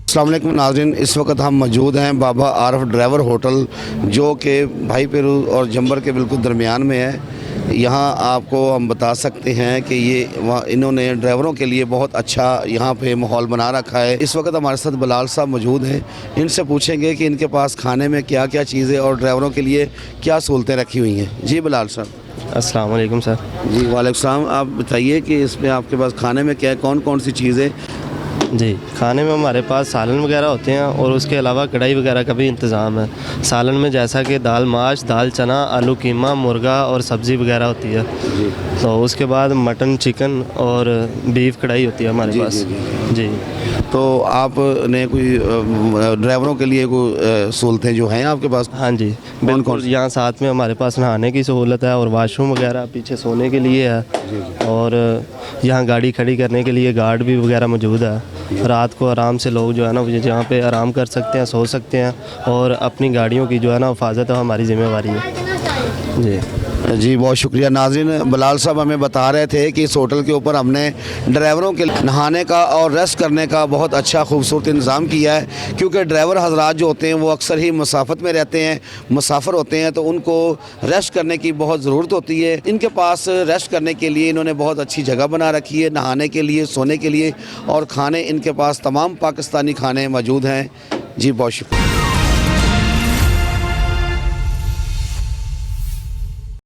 अस्सलाम वालेकुम नाज़रीन, इस वक्त हम मौजूद हैं बाबा आरफ ड्राइवर होटल जो कि भाई पेरू और जंबर के बिल्कुल दरमियान में है। यहाँ आपको हम बता सकते हैं कि इन्होंने ड्राइवरों के लिए बहुत अच्छा यहाँ पे माहौल बना रखा है। इस वक्त हमारे साथ बिलाल साहब मौजूद हैं, इनसे पूछेंगे कि इनके पास खाने में क्या क्या चीज़ें और ड्राइवरों के लिए क्या सहूलतें रखी हुई हैं। जी बिलाल साहब। अस्सलाम वालेकुम सर। जी वालेकुम सलाम। आप बताइए कि इसमें आपके पास खाने में क्या कौन कौन सी चीज़ें। जी, खाने में हमारे पास सालन वगैरह होते हैं और उसके अलावा कढ़ाई वगैरह का भी इंतज़ाम है। सालन में जैसा कि दाल माश, दाल चना, आलू कीमा, मुर्गा और सब्ज़ी वगैरह होती है। जी। तो उसके बाद मटन, चिकन और बीफ कढ़ाई होती है हमारे पास। जी। तो आपने कोई ड्राइवरों के लिए कोई सहूलतें जो हैं आपके पास? हाँ जी, बिल्कुल। यहाँ साथ में हमारे पास नहाने की सहूलत है और वाशरूम वगैरह पीछे सोने के लिए है और यहाँ गाड़ी खड़ी करने के लिए गार्ड भी वगैरह मौजूद है। रात को आराम से लोग जो है ना जहाँ पे आराम कर सकते हैं, सो सकते हैं और अपनी गाड़ियों की जो है ना हिफाजत है हमारी ज़िम्मेवारी है। जी जी बहुत शुक्रिया। नाज़रीन, बिलाल साहब हमें बता रहे थे कि इस होटल के ऊपर हमने ड्राइवरों के नहाने का और रेस्ट करने का बहुत अच्छा खूबसूरत इंतज़ाम किया है, क्योंकि ड्राइवर हजरात जो होते हैं वो अक्सर ही मुसाफत में रहते हैं, मुसाफिर होते हैं, तो उनको रेस्ट करने की बहुत ज़रूरत होती है। इनके पास रेस्ट करने के लिए इन्होंने बहुत अच्छी जगह बना रखी है, नहाने के लिए, सोने के लिए, और खाने इनके पास तमाम पाकिस्तानी खाने मौजूद हैं। जी बहुत शुक्रिया।